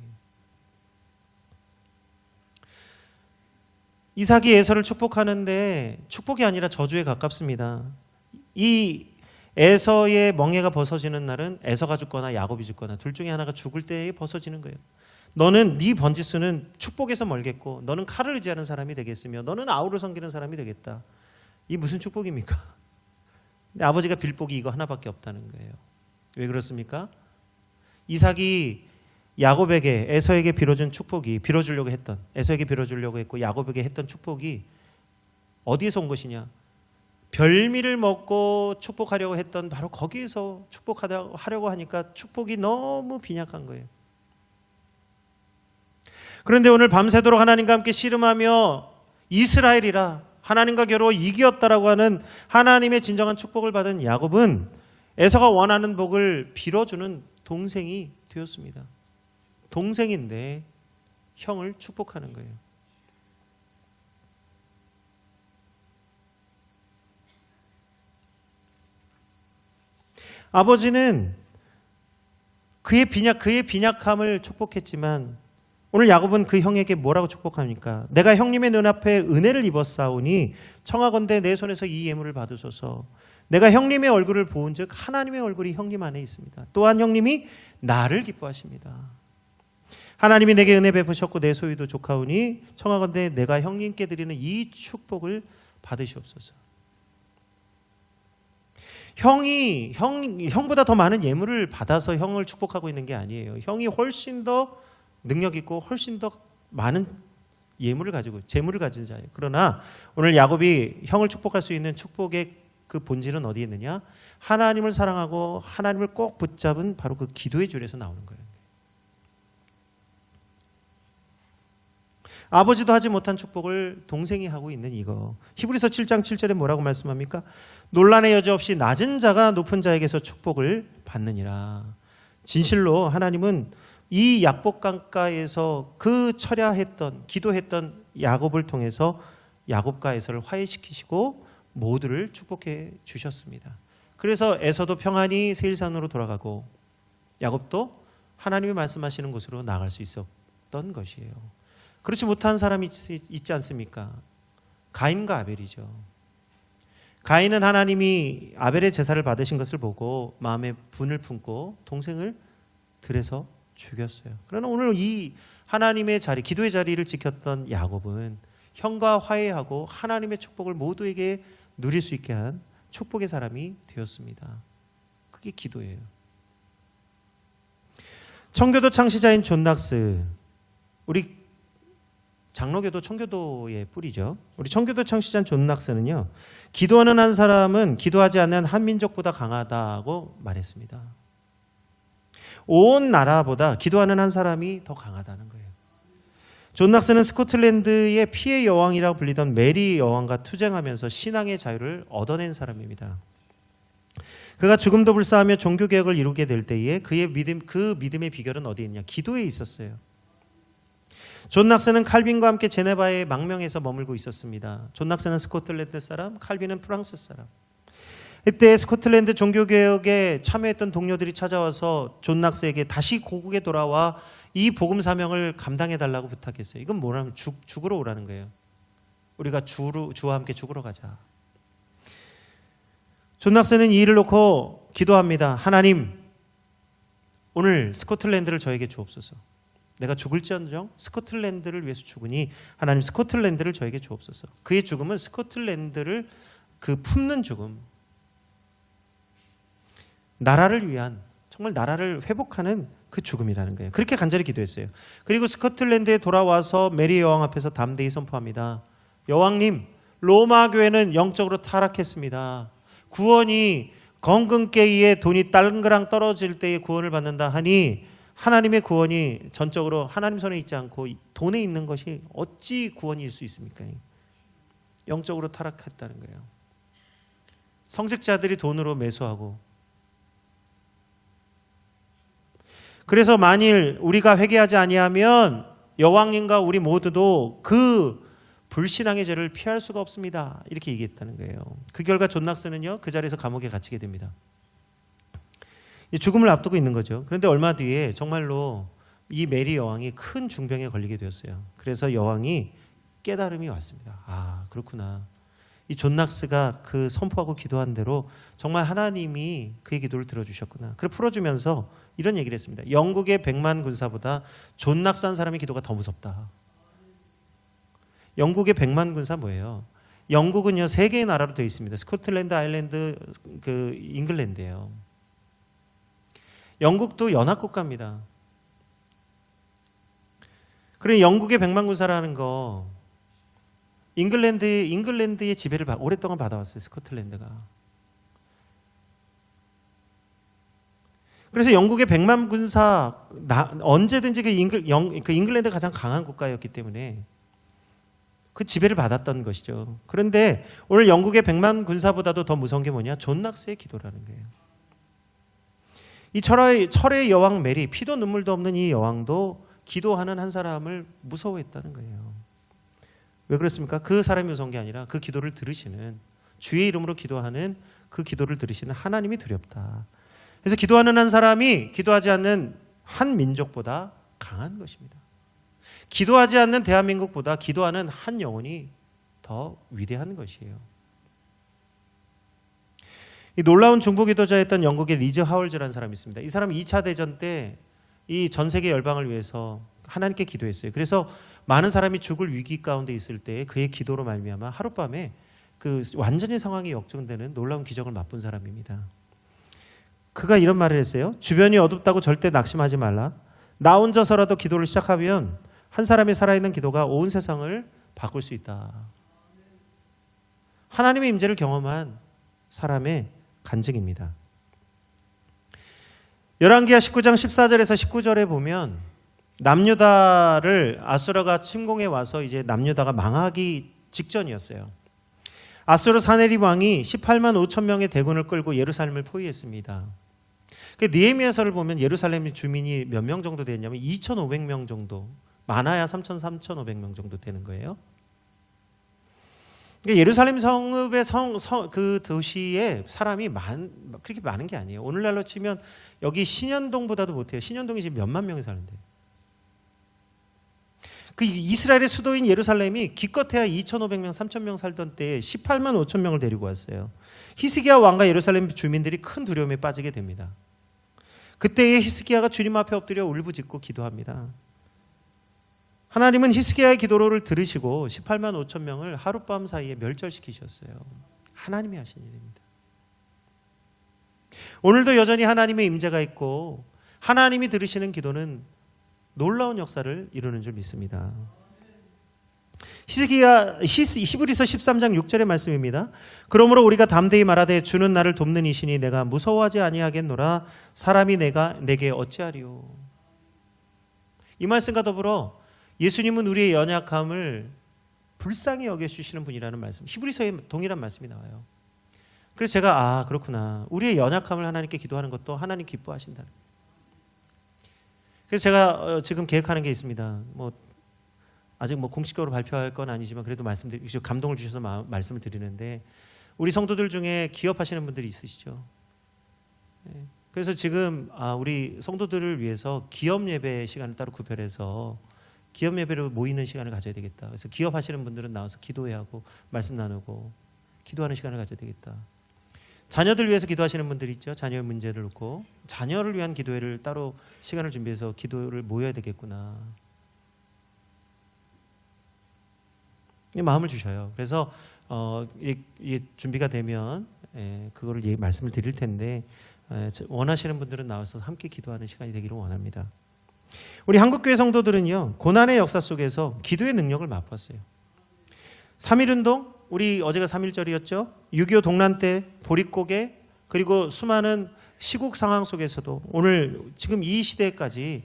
이삭이 에서를 축복하는데 축복이 아니라 저주에 가깝습니다. 이 에서의 멍에가 벗어지는 날은 에서가 죽거나 야곱이 죽거나 둘 중에 하나가 죽을 때에 벗어지는 거예요. 너는 네 번지수는 축복에서 멀겠고 너는 칼을 의지하는 사람이 되겠으며 너는 아우를 섬기는 사람이 되겠다. 이 무슨 축복입니까? 근데 아버지가 빌 복이 이거 하나밖에 없다는 거예요. 왜 그렇습니까? 이삭이 야곱에게 에서에게 빌어준 축복이 에서에게 빌어주려고 했고 야곱에게 했던 축복이 어디에서 온 것이냐? 별미를 먹고 축복하려고 했던 바로 거기에서 축복하려고 하니까 축복이 너무 빈약한 거예요. 그런데 오늘 밤새도록 하나님과 함께 씨름하며 이스라엘이라 하나님과 겨루어 이기었다라고 하는 하나님의 진정한 축복을 받은 야곱은 에서가 원하는 복을 빌어주는 동생이 되었습니다. 동생인데 형을 축복하는 거예요. 아버지는 그의 빈약함을 축복했지만 오늘 야곱은 그 형에게 뭐라고 축복합니까? 내가 형님의 눈앞에 은혜를 입었사오니 청하건대 내 손에서 이 예물을 받으소서. 내가 형님의 얼굴을 보은즉 하나님의 얼굴이 형님 안에 있습니다. 또한 형님이 나를 기뻐하십니다. 하나님이 내게 은혜 베푸셨고 내 소유도 족하오니 청하건대 내가 형님께 드리는 이 축복을 받으시옵소서. 형보다 더 많은 예물을 받아서 형을 축복하고 있는 게 아니에요. 형이 훨씬 더 능력 있고 훨씬 더 많은 재물을 가진 자예요. 그러나 오늘 야곱이 형을 축복할 수 있는 축복의 그 본질은 어디에 있느냐? 하나님을 사랑하고 하나님을 꼭 붙잡은 바로 그 기도의 줄에서 나오는 거예요. 아버지도 하지 못한 축복을 동생이 하고 있는 이거. 히브리서 7장 7절에 뭐라고 말씀합니까? 논란의 여지 없이 낮은 자가 높은 자에게서 축복을 받느니라. 진실로 하나님은 이 약복강가에서 그 철야했던 기도했던 야곱을 통해서 야곱과 에서를 화해시키시고 모두를 축복해 주셨습니다. 그래서 에서도 평안히 세일산으로 돌아가고 야곱도 하나님이 말씀하시는 곳으로 나갈 수 있었던 것이에요. 그렇지 못한 사람이 있지 않습니까? 가인과 아벨이죠. 가인은 하나님이 아벨의 제사를 받으신 것을 보고 마음에 분을 품고 동생을 들에서 죽였어요. 그러나 오늘 이 하나님의 자리, 기도의 자리를 지켰던 야곱은 형과 화해하고 하나님의 축복을 모두에게 누릴 수 있게 한 축복의 사람이 되었습니다. 그게 기도예요. 청교도 창시자인 존 낙스, 우리 장로교도 청교도의 뿌리죠. 우리 청교도 창시자인 존 낙스는요, 기도하는 한 사람은 기도하지 않는 한 민족보다 강하다고 말했습니다. 온 나라보다 기도하는 한 사람이 더 강하다는 거예요. 존 낙스는 스코틀랜드의 피해 여왕이라고 불리던 메리 여왕과 투쟁하면서 신앙의 자유를 얻어낸 사람입니다. 그가 죽음도 불사하며 종교개혁을 이루게 될 때에 그의 그 믿음의 비결은 어디에 있냐? 기도에 있었어요. 존 낙스는 칼빈과 함께 제네바의 망명에서 머물고 있었습니다. 존 낙스는 스코틀랜드 사람, 칼빈은 프랑스 사람. 이때 스코틀랜드 종교개혁에 참여했던 동료들이 찾아와서 존 낙스에게 다시 고국에 돌아와 이 복음 사명을 감당해달라고 부탁했어요. 이건 뭐라면 죽으러 오라는 거예요. 우리가 주와 함께 죽으러 가자. 존 낙스는 이 일을 놓고 기도합니다. 하나님, 오늘 스코틀랜드를 저에게 주옵소서. 내가 죽을지언정 스코틀랜드를 위해서 죽으니 하나님 스코틀랜드를 저에게 주옵소서. 그의 죽음은 스코틀랜드를 품는 죽음, 나라를 위한, 정말 나라를 회복하는 그 죽음이라는 거예요. 그렇게 간절히 기도했어요. 그리고 스코틀랜드에 돌아와서 메리 여왕 앞에서 담대히 선포합니다. 여왕님, 로마 교회는 영적으로 타락했습니다. 구원이 건근깨이에 돈이 딸그랑 떨어질 때에 구원을 받는다 하니 하나님의 구원이 전적으로 하나님 손에 있지 않고 돈에 있는 것이 어찌 구원일 수 있습니까? 영적으로 타락했다는 거예요. 성직자들이 돈으로 매수하고, 그래서 만일 우리가 회개하지 아니하면 여왕님과 우리 모두도 그 불신앙의 죄를 피할 수가 없습니다. 이렇게 얘기했다는 거예요. 그 결과 존 낙스는요, 그 자리에서 감옥에 갇히게 됩니다. 죽음을 앞두고 있는 거죠. 그런데 얼마 뒤에 정말로 이 메리 여왕이 큰 중병에 걸리게 되었어요. 그래서 여왕이 깨달음이 왔습니다. 아, 그렇구나. 이 존 낙스가 그 선포하고 기도한 대로 정말 하나님이 그의 기도를 들어주셨구나. 그걸 풀어주면서 이런 얘기를 했습니다. 영국의 100만 군사보다 존 낙스 한 사람의 기도가 더 무섭다. 영국의 100만 군사 뭐예요? 영국은요, 3개의 나라로 되어 있습니다. 스코틀랜드, 아일랜드, 잉글랜드예요. 영국도 연합국가입니다. 그래, 영국의 100만 군사라는 거, 잉글랜드의 지배를 오랫동안 받아왔어요. 스코틀랜드가. 그래서 영국의 100만 군사, 언제든지 그 잉글랜드가 가장 강한 국가였기 때문에 그 지배를 받았던 것이죠. 그런데 오늘 영국의 100만 군사보다도 더 무서운 게 뭐냐? 존 낙스의 기도라는 거예요. 이 철의 여왕 메리, 피도 눈물도 없는 이 여왕도 기도하는 한 사람을 무서워했다는 거예요. 왜 그렇습니까? 그 사람이 무서운 게 아니라 그 기도를 들으시는, 주의 이름으로 기도하는 그 기도를 들으시는 하나님이 두렵다. 그래서 기도하는 한 사람이 기도하지 않는 한 민족보다 강한 것입니다. 기도하지 않는 대한민국보다 기도하는 한 영혼이 더 위대한 것이에요. 이 놀라운 중보기도자였던 영국의 리즈 하월즈라는 사람이 있습니다. 이 사람은 2차 대전 때 이 전 세계 열방을 위해서 하나님께 기도했어요. 그래서 많은 사람이 죽을 위기 가운데 있을 때 그의 기도로 말미암아 하룻밤에 그 완전히 상황이 역전되는 놀라운 기적을 맛본 사람입니다. 그가 이런 말을 했어요. 주변이 어둡다고 절대 낙심하지 말라. 나 혼자서라도 기도를 시작하면 한 사람이 살아있는 기도가 온 세상을 바꿀 수 있다. 하나님의 임재를 경험한 사람의 간증입니다. 열왕기하 19장 14절에서 19절에 보면 남유다를 아수라가 침공해 와서 이제 남유다가 망하기 직전이었어요. 아수르 사네립 왕이 18만 5천 명의 대군을 끌고 예루살렘을 포위했습니다. 그 느헤미야서를 보면 예루살렘 주민이 몇 명 정도 되었냐면 2,500명 정도, 많아야 3,500명 정도 되는 거예요. 예루살렘 성읍의 그 도시에 사람이 그렇게 많은 게 아니에요. 오늘날로 치면 여기 신현동보다도 못해요. 신현동이 지금 몇만 명이 사는데. 그 이스라엘의 수도인 예루살렘이 기껏해야 2,500명, 3,000명 살던 때에 18만 5천 명을 데리고 왔어요. 히스기야 왕과 예루살렘 주민들이 큰 두려움에 빠지게 됩니다. 그때에 히스기야가 주님 앞에 엎드려 울부짖고 기도합니다. 하나님은 히스기야의 기도를 들으시고 18만 5천 명을 하룻밤 사이에 멸절시키셨어요. 하나님이 하신 일입니다. 오늘도 여전히 하나님의 임재가 있고 하나님이 들으시는 기도는 놀라운 역사를 이루는 줄 믿습니다. 히브리서 13장 6절의 말씀입니다. 그러므로 우리가 담대히 말하되 주는 나를 돕는 이시니 내가 무서워하지 아니하겠노라. 사람이 내게 어찌하리요. 이 말씀과 더불어 예수님은 우리의 연약함을 불쌍히 여겨주시는 분이라는 말씀, 히브리서에 동일한 말씀이 나와요. 그래서 제가 그렇구나, 우리의 연약함을 하나님께 기도하는 것도 하나님 기뻐하신다는. 그래서 제가 지금 계획하는 게 있습니다. 아직 공식적으로 발표할 건 아니지만 그래도 감동을 주셔서 말씀을 드리는데, 우리 성도들 중에 기업하시는 분들이 있으시죠. 그래서 지금 우리 성도들을 위해서 기업 예배 시간을 따로 구별해서 기업 예배로 모이는 시간을 가져야 되겠다. 그래서 기업하시는 분들은 나와서 기도해야 하고 말씀 나누고 기도하는 시간을 가져야 되겠다. 자녀들 위해서 기도하시는 분들이 있죠. 자녀의 문제를 놓고 자녀를 위한 기도회를 따로 시간을 준비해서 기도를 모여야 되겠구나. 마음을 주셔요. 그래서 준비가 되면 그거를 말씀을 드릴 텐데, 원하시는 분들은 나와서 함께 기도하는 시간이 되기를 원합니다. 우리 한국교회 성도들은요, 고난의 역사 속에서 기도의 능력을 맛봤어요. 3.1운동, 우리 어제가 3.1절이었죠. 6.25 동란 때 보릿고개, 그리고 수많은 시국 상황 속에서도 오늘 지금 이 시대까지,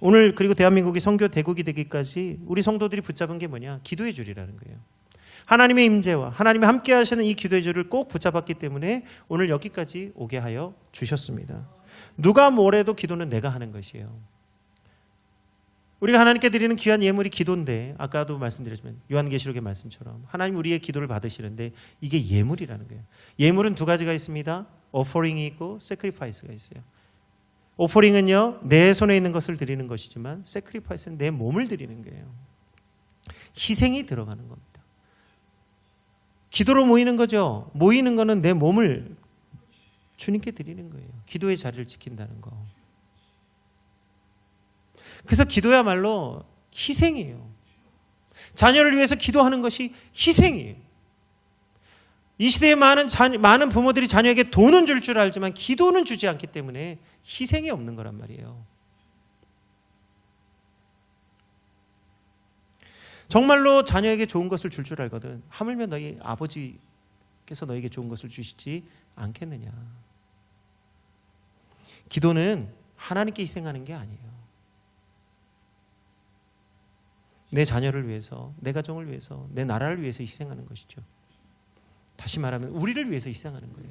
오늘 그리고 대한민국이 선교 대국이 되기까지 우리 성도들이 붙잡은 게 뭐냐? 기도의 줄이라는 거예요. 하나님의 임재와 하나님이 함께 하시는 이 기도의 줄을 꼭 붙잡았기 때문에 오늘 여기까지 오게 하여 주셨습니다. 누가 뭐래도 기도는 내가 하는 것이에요. 우리가 하나님께 드리는 귀한 예물이 기도인데, 아까도 말씀드렸지만 요한계시록의 말씀처럼 하나님 우리의 기도를 받으시는데 이게 예물이라는 거예요. 예물은 두 가지가 있습니다. 오퍼링이 있고 세크리파이스가 있어요. 오퍼링은요, 내 손에 있는 것을 드리는 것이지만 세크리파이스는 내 몸을 드리는 거예요. 희생이 들어가는 겁니다. 기도로 모이는 거죠. 모이는 거는 내 몸을 주님께 드리는 거예요. 기도의 자리를 지킨다는 거. 그래서 기도야말로 희생이에요. 자녀를 위해서 기도하는 것이 희생이에요. 이 시대에 많은 부모들이 자녀에게 돈은 줄 알지만 기도는 주지 않기 때문에 희생이 없는 거란 말이에요. 정말로 자녀에게 좋은 것을 줄 알거든. 하물며 너희 아버지께서 너에게 좋은 것을 주시지 않겠느냐. 기도는 하나님께 희생하는 게 아니에요. 내 자녀를 위해서, 내 가정을 위해서, 내 나라를 위해서 희생하는 것이죠. 다시 말하면 우리를 위해서 희생하는 거예요.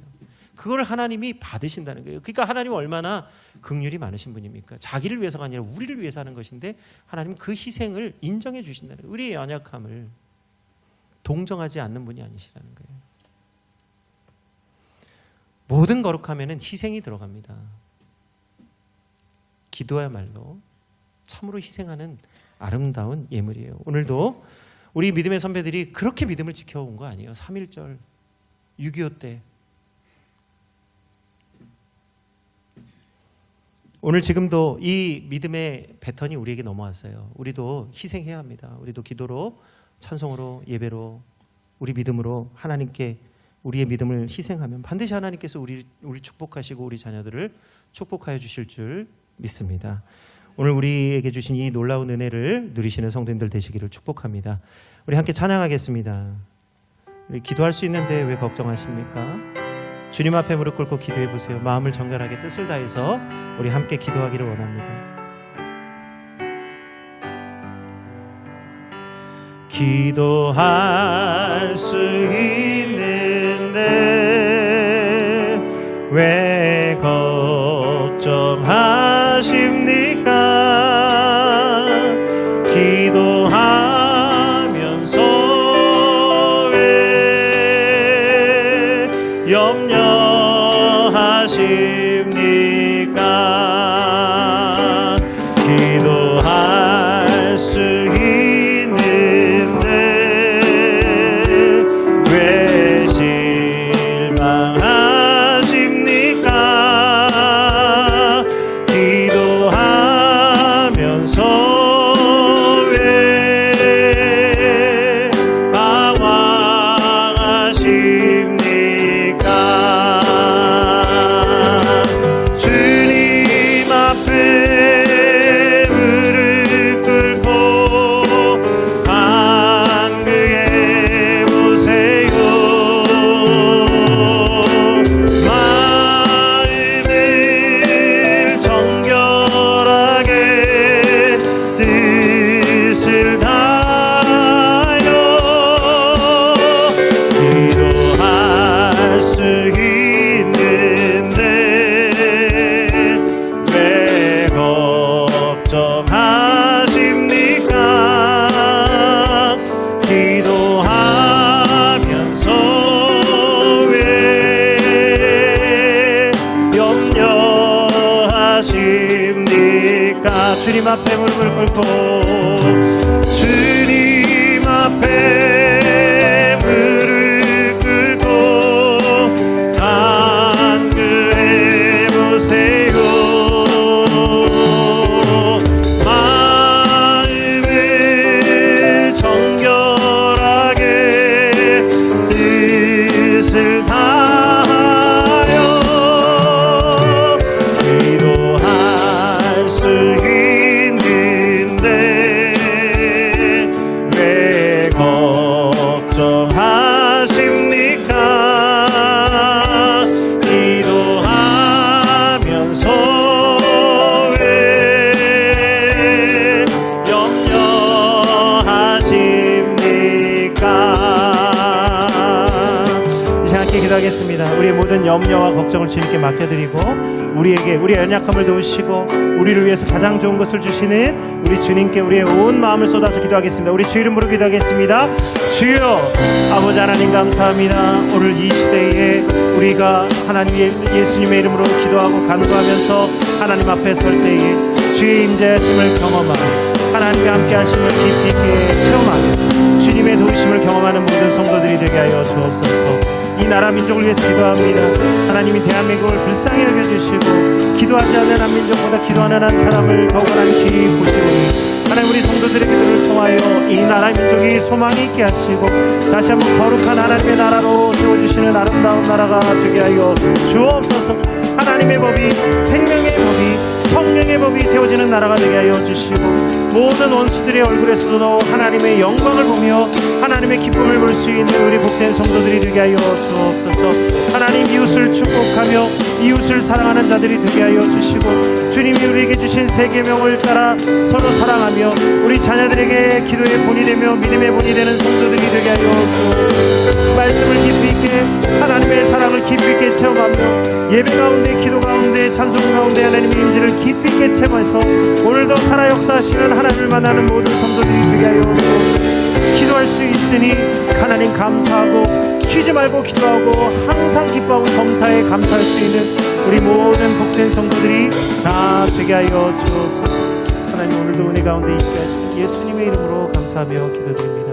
그걸 하나님이 받으신다는 거예요. 그러니까 하나님은 얼마나 긍휼이 많으신 분입니까? 자기를 위해서가 아니라 우리를 위해서 하는 것인데 하나님은 그 희생을 인정해 주신다는 거예요. 우리의 연약함을 동정하지 않는 분이 아니시라는 거예요. 모든 거룩함에는 희생이 들어갑니다. 기도야말로 참으로 희생하는 아름다운 예물이에요. 오늘도 우리 믿음의 선배들이 그렇게 믿음을 지켜온 거 아니에요. 3.1절, 6.25 때. 오늘 지금도 이 믿음의 패턴이 우리에게 넘어왔어요. 우리도 희생해야 합니다. 우리도 기도로, 찬송으로, 예배로, 우리 믿음으로 하나님께 우리의 믿음을 희생하면 반드시 하나님께서 우리 축복하시고 우리 자녀들을 축복하여 주실 줄 믿습니다. 오늘 우리에게 주신 이 놀라운 은혜를 누리시는 성도님들 되시기를 축복합니다. 우리 함께 찬양하겠습니다. 우리 기도할 수 있는데 왜 걱정하십니까? 주님 앞에 무릎 꿇고 기도해 보세요. 마음을 정결하게 뜻을 다해서 우리 함께 기도하기를 원합니다. 기도할 수 있는데 왜 걱정하십니까? 기도하면서 왜 염려하십니까? 기도할 수 있는데 수 있는데 왜 걱정하십니까? 기도하면서 왜 염려하십니까? 주님 앞에 무릎을 꿇고 주님 앞에 무릎 꿇고 간구해 보세요. 마음을 정결하게 뜻을 다하여 기도할 수 있는데 왜 걱정하십니까? 기도하면서 왜 염려하십니까? 이제 함께 기도하겠습니다. 우리의 모든 염려와 걱정을 주님께 맡겨드리고 우리에게 우리의 연약함을 도우시고 우리를 위해서 가장 좋은 것을 주시는 우리 주님께 우리의 온 마음을 쏟아서 기도하겠습니다. 우리 주 이름으로 기도하겠습니다. 주여 아버지 하나님 감사합니다. 오늘 이 시대에 우리가 하나님 예수님의 이름으로 기도하고 간구하면서 하나님 앞에 설 때에 주의 임재하심을 경험하고 하나님과 함께 하심을 깊이 있게 체험하며 주님의 도우심을 경험하는 모든 성도들이 되게 하여 주옵소서. 이 나라 민족을 위해서 기도합니다. 하나님이 대한민국을 불쌍히 여겨주시고 기도하지 않는 한 민족보다 기도하는 한 사람을 더욱 많이 보시오니 하나님 우리 성도들의 기도를 통하여 이 나라 민족이 소망이 있게 하시고 다시 한번 거룩한 하나님의 나라로 세워주시는 아름다운 나라가 되게 하여 주옵소서. 하나님의 법이 생명의 법이 성령의 법이 세워지는 나라가 되게 하여 주시고 모든 원수들의 얼굴에서도 하나님의 영광을 보며 하나님의 기쁨을 볼 수 있는 우리 복된 성도들이 되게 하여 주옵소서. 하나님 이웃을 축복하며 이웃을 사랑하는 자들이 되게 하여 주시고 주님이 우리에게 주신 세 계명을 따라 서로 사랑하며 우리 자녀들에게 기도의 본이 되며 믿음의 본이 되는 성도들이 되게 하여 주옵소서. 말씀을 깊이 있게 하나님의 사랑을 깊이 있게 체험하며 예배 가운데 기도 가운데 찬송 가운데 하나님의 임재를 깊이 있게 체험해서 오늘도 살아 역사하시는 하나님을 만나는 모든 성도들이 되게 하여 주옵소서. 기도할 수 있으니 하나님 감사하고 쉬지 말고 기도하고 항상 기뻐하고 범사에 감사할 수 있는 우리 모든 복된 성도들이 다 되게 하여 주옵소서. 하나님 오늘도 은혜 가운데 있게 하시는 예수님의 이름으로 감사하며 기도드립니다.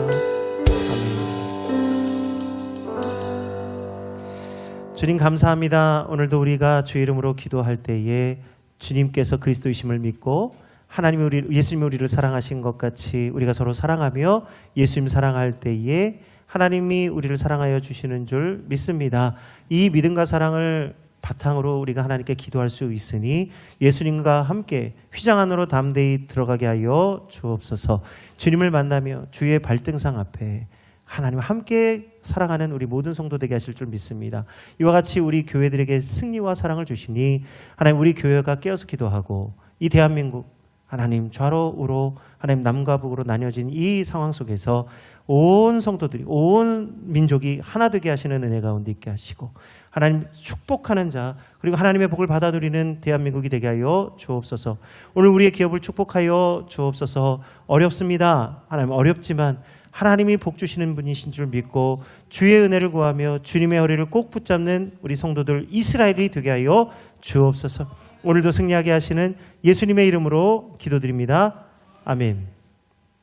주님 감사합니다. 오늘도 우리가 주 이름으로 기도할 때에 주님께서 그리스도이심을 믿고 하나님이 예수님이 우리를 사랑하신 것 같이 우리가 서로 사랑하며 예수님 사랑할 때에 하나님이 우리를 사랑하여 주시는 줄 믿습니다. 이 믿음과 사랑을 바탕으로 우리가 하나님께 기도할 수 있으니 예수님과 함께 휘장 안으로 담대히 들어가게 하여 주옵소서. 주님을 만나며 주의 발등상 앞에 하나님 함께 사랑하는 우리 모든 성도 되게 하실 줄 믿습니다. 이와 같이 우리 교회들에게 승리와 사랑을 주시니 하나님 우리 교회가 깨어서 기도하고 이 대한민국 하나님 좌로 우로 하나님 남과 북으로 나뉘어진 이 상황 속에서 온 성도들이 온 민족이 하나 되게 하시는 은혜 가운데 있게 하시고 하나님 축복하는 자 그리고 하나님의 복을 받아 누리는 대한민국이 되게 하여 주옵소서. 오늘 우리의 기업을 축복하여 주옵소서. 어렵습니다. 하나님 어렵지만 하나님이 복 주시는 분이신 줄 믿고 주의 은혜를 구하며 주님의 허리를 꼭 붙잡는 우리 성도들 이스라엘이 되게 하여 주옵소서. 오늘도 승리하게 하시는 예수님의 이름으로 기도드립니다. 아멘.